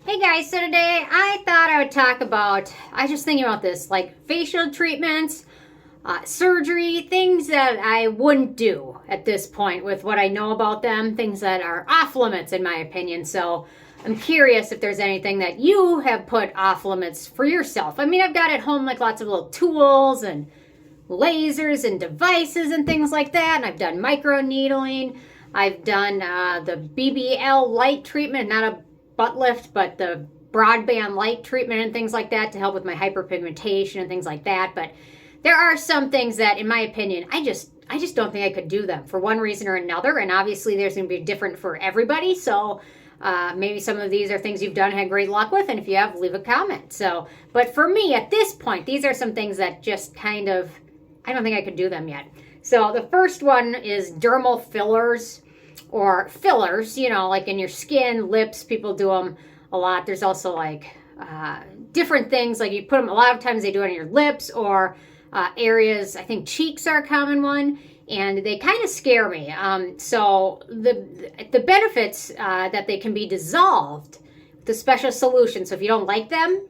Hey guys, so today I thought I would talk about, I was just thinking about this, like facial treatments, surgery, things that I wouldn't do at this point with what I know about them, things that are off limits in my opinion. So I'm curious if there's anything that you have put off limits for yourself. I mean, I've got at home like lots of little tools and lasers and devices and things like that. And I've done micro needling. I've done the BBL light treatment, not a butt lift, but the broadband light treatment and things like that to help with my hyperpigmentation and things like that. But there are some things that, in my opinion, I just don't think I could do them for one reason or another. And obviously, there's going to be different for everybody. So maybe some of these are things you've done and had great luck with. And if you have, leave a comment. So, but for me, at this point, these are some things that just kind of, I don't think I could do them yet. So the first one is dermal fillers. Or fillers, you know, like in your skin, lips, people do them a lot. There's also like different things, like you put them, a lot of times they do it on your lips or areas, I think cheeks are a common one, and they kind of scare me. So the benefits that they can be dissolved with a special solution. So if you don't like them,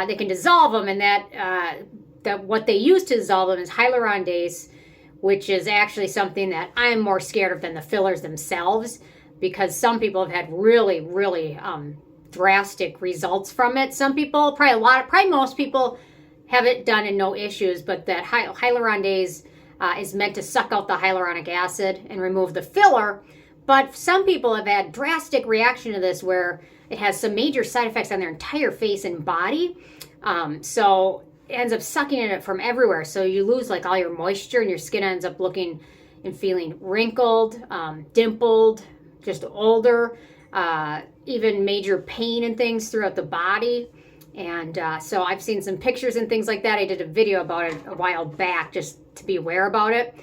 they can dissolve them, and that what they use to dissolve them is hyaluronidase, which is actually something that I'm more scared of than the fillers themselves, because some people have had really, really drastic results from it. Some people, probably most people have it done and no issues, but that hyaluronidase is meant to suck out the hyaluronic acid and remove the filler. But some people have had drastic reaction to this where it has some major side effects on their entire face and body. So it ends up sucking it from everywhere. So you lose like all your moisture and your skin ends up looking and feeling wrinkled, dimpled, just older, even major pain and things throughout the body. And so I've seen some pictures and things like that. I did a video about it a while back just to be aware about it,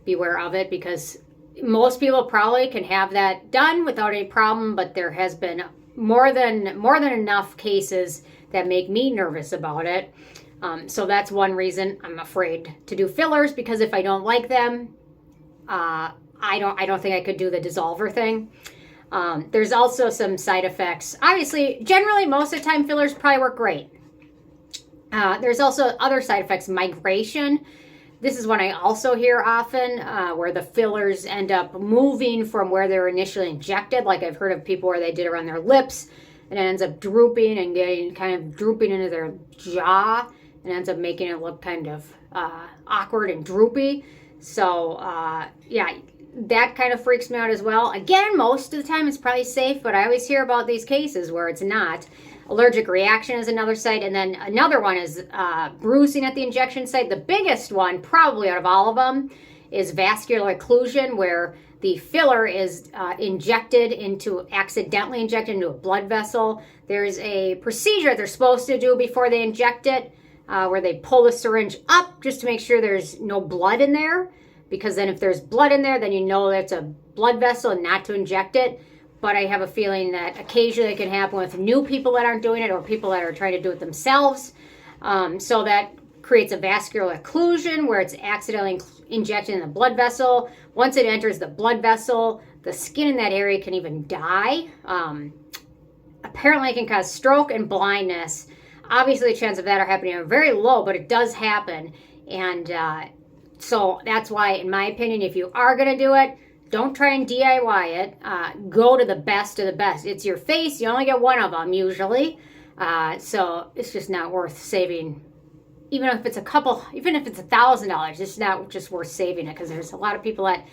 beware of it, because most people probably can have that done without any problem, but there has been more than enough cases that make me nervous about it. So that's one reason I'm afraid to do fillers, because if I don't like them, I don't think I could do the dissolver thing. There's also some side effects. Obviously, generally, most of the time, fillers probably work great. There's also other side effects. Migration. This is one I also hear often, where the fillers end up moving from where they were initially injected. Like I've heard of people where they did it around their lips, and it ends up drooping and getting kind of drooping into their jaw, and ends up making it look kind of awkward and droopy. So, yeah, that kind of freaks me out as well. Again, most of the time it's probably safe, but I always hear about these cases where it's not. Allergic reaction is another site, and then another one is bruising at the injection site. The biggest one, probably out of all of them, is vascular occlusion, where the filler is accidentally injected into a blood vessel. There's a procedure they're supposed to do before they inject it, where they pull the syringe up just to make sure there's no blood in there, because then if there's blood in there, then you know that's a blood vessel and not to inject it. But I have a feeling that occasionally it can happen with new people that aren't doing it, or people that are trying to do it themselves. So that creates a vascular occlusion where it's accidentally injected in the blood vessel. Once it enters the blood vessel, the skin in that area can even die. Apparently it can cause stroke and blindness. Obviously, the chances of that are happening are very low, but it does happen. And so that's why, in my opinion, if you are going to do it, don't try and DIY it. Go to the best of the best. It's your face. You only get one of them usually. So it's just not worth saving. Even if it's $1,000, it's not just worth saving it, because there's a lot of people that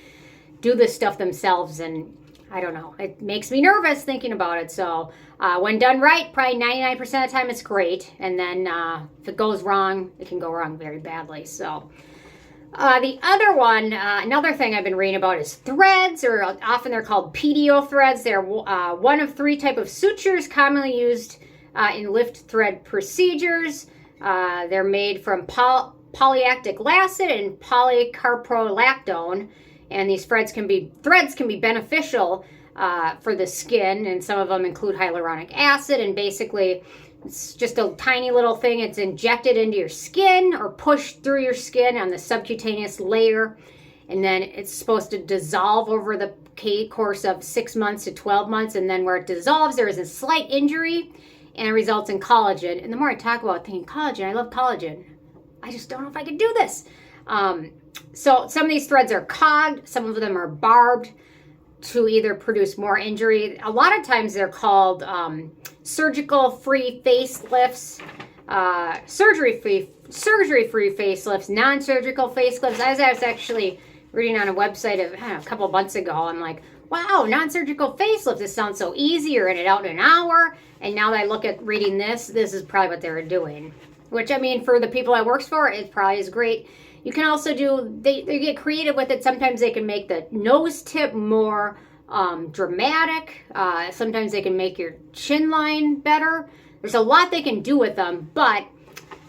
do this stuff themselves, and I don't know. It makes me nervous thinking about it. So when done right, probably 99% of the time it's great. And then if it goes wrong, it can go wrong very badly. So the other one, another thing I've been reading about is threads, or often they're called PDO threads. They're one of three types of sutures commonly used in lift thread procedures. They're made from polylactic acid and polycarprolactone. And these threads can be beneficial for the skin, and some of them include hyaluronic acid. And basically, it's just a tiny little thing. It's injected into your skin or pushed through your skin on the subcutaneous layer, and then it's supposed to dissolve over the course of 6 months to 12 months, and then where it dissolves, there is a slight injury, and it results in collagen. And the more I talk about thinking collagen, I love collagen. I just don't know if I can do this. So some of these threads are cogged, some of them are barbed to either produce more injury. A lot of times they're called surgical-free facelifts, surgery-free facelifts, non-surgical facelifts. I was actually reading on a website a couple months ago. I'm like, wow, non-surgical facelift. This sounds so easy. You're in it out in an hour. And now that I look at reading this is probably what they were doing. Which, I mean, for the people I works for, it probably is great. You can also do, they get creative with it. Sometimes they can make the nose tip more dramatic. Sometimes they can make your chin line better. There's a lot they can do with them, but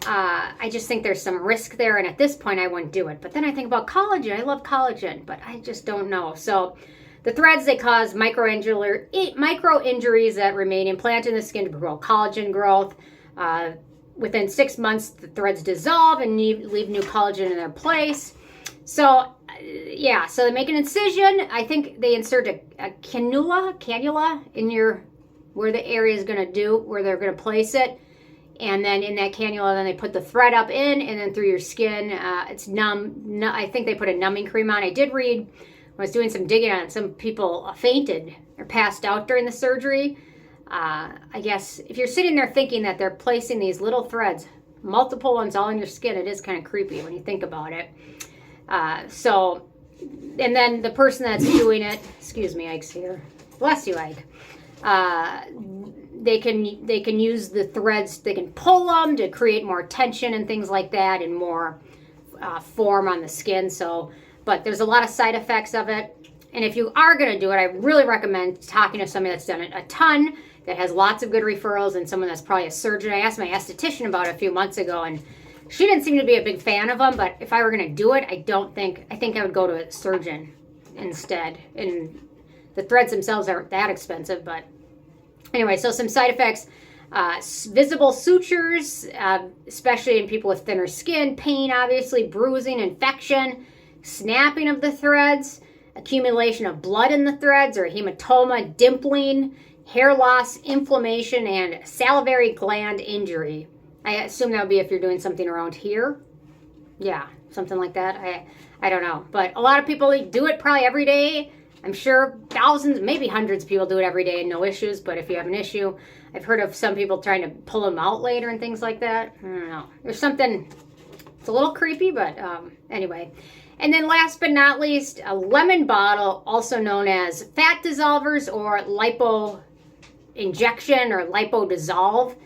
I just think there's some risk there. And at this point, I wouldn't do it. But then I think about collagen. I love collagen, but I just don't know. So the threads, they cause micro injuries that remain implanted in the skin to promote collagen growth. Within 6 months, the threads dissolve and leave new collagen in their place. So, yeah, so they make an incision. I think they insert a cannula in where the area is going to do, where they're going to place it. And then in that cannula, then they put the thread up in, and then through your skin, it's numb. I think they put a numbing cream on. I did read, when I was doing some digging on it, some people fainted or passed out during the surgery. I guess if you're sitting there thinking that they're placing these little threads, multiple ones all in your skin, it is kind of creepy when you think about it. And then the person that's doing it, excuse me, Ike's here. Bless you, Ike. They can use the threads, they can pull them to create more tension and things like that, and more form on the skin. But there's a lot of side effects of it. And if you are going to do it, I really recommend talking to somebody that's done it a ton, that has lots of good referrals, and someone that's probably a surgeon. I asked my esthetician about it a few months ago, and she didn't seem to be a big fan of them, but if I were going to do it, I think I would go to a surgeon instead. And the threads themselves aren't that expensive, but anyway, so some side effects. Visible sutures, especially in people with thinner skin, pain, obviously, bruising, infection, snapping of the threads, accumulation of blood in the threads, or hematoma, dimpling, hair loss, inflammation, and salivary gland injury. I assume that would be if you're doing something around here. Yeah, something like that. I don't know. But a lot of people do it probably every day. I'm sure thousands, maybe hundreds of people do it every day and no issues. But if you have an issue, I've heard of some people trying to pull them out later and things like that. I don't know. There's something, it's a little creepy, but anyway. And then last but not least, a lemon bottle, also known as fat dissolvers or lipo injection or lipo dissolve.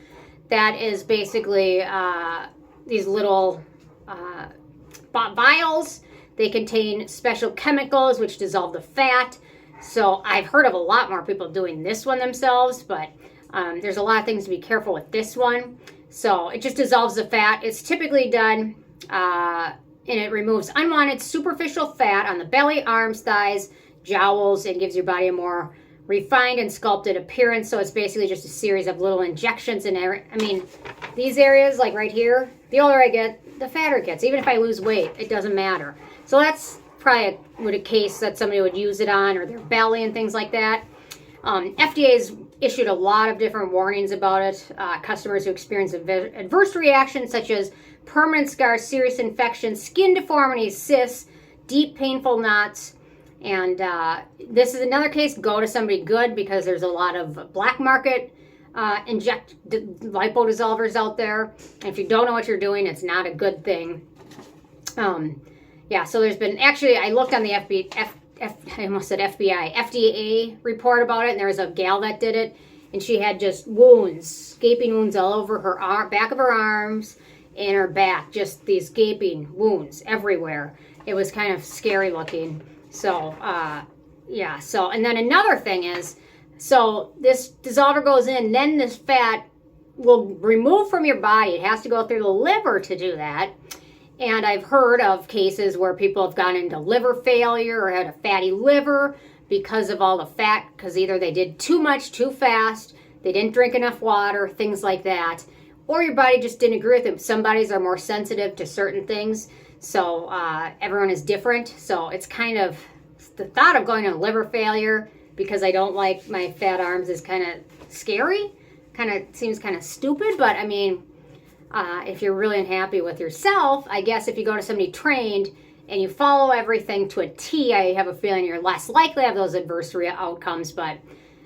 That is basically these little vials. They contain special chemicals which dissolve the fat. So I've heard of a lot more people doing this one themselves, but there's a lot of things to be careful with this one. So it just dissolves the fat. It's typically done and it removes unwanted superficial fat on the belly, arms, thighs, jowls, and gives your body a more refined and sculpted appearance. So it's basically just a series of little injections in there. I mean, these areas, like right here, the older I get, the fatter it gets. Even if I lose weight, it doesn't matter. So that's probably a case that somebody would use it on, or their belly and things like that. FDA's issued a lot of different warnings about it. Customers who experience adverse reactions such as permanent scars, serious infections, skin deformities, cysts, deep painful knots. And this is another case, go to somebody good, because there's a lot of black market lipo dissolvers out there. And if you don't know what you're doing, it's not a good thing. Yeah, so there's been, actually, I looked on the I almost said FBI, FDA report about it, and there was a gal that did it, and she had just wounds, gaping wounds all over her back of her arms and her back, just these gaping wounds everywhere. It was kind of scary looking. So, yeah, so, and then another thing is, so this dissolver goes in, then this fat will remove from your body. It has to go through the liver to do that. And I've heard of cases where people have gone into liver failure or had a fatty liver because of all the fat, because either they did too much too fast, they didn't drink enough water, things like that, or your body just didn't agree with it. Some bodies are more sensitive to certain things, so everyone is different. So it's kind of the thought of going to liver failure because I don't like my fat arms is kind of scary. Kind of seems kind of stupid, but I mean, if you're really unhappy with yourself, I guess if you go to somebody trained and you follow everything to a T, I have a feeling you're less likely to have those adverse outcomes. But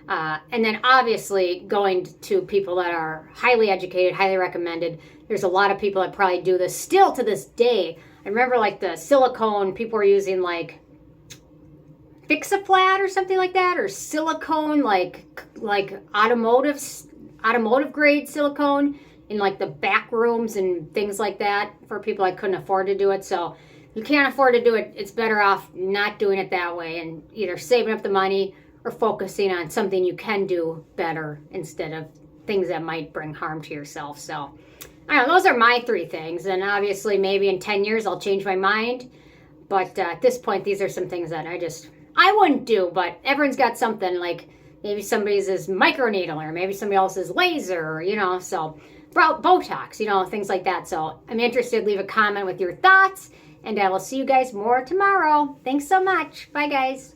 and then obviously going to people that are highly educated, highly recommended. There's a lot of people that probably do this still to this day. I remember like the silicone, people were using like Fix-A-Flat or something like that, or silicone, like automotive grade silicone in like the back rooms and things like that for people that couldn't afford to do it. So you can't afford to do it, it's better off not doing it that way and either saving up the money or focusing on something you can do better instead of things that might bring harm to yourself. So I don't know, those are my 3 things. And obviously maybe in 10 years I'll change my mind. But at this point, these are some things that I wouldn't do, but everyone's got something, like maybe somebody's is microneedle or maybe somebody else's laser, so Botox, things like that. So I'm interested. Leave a comment with your thoughts, and I will see you guys more tomorrow. Thanks so much. Bye, guys.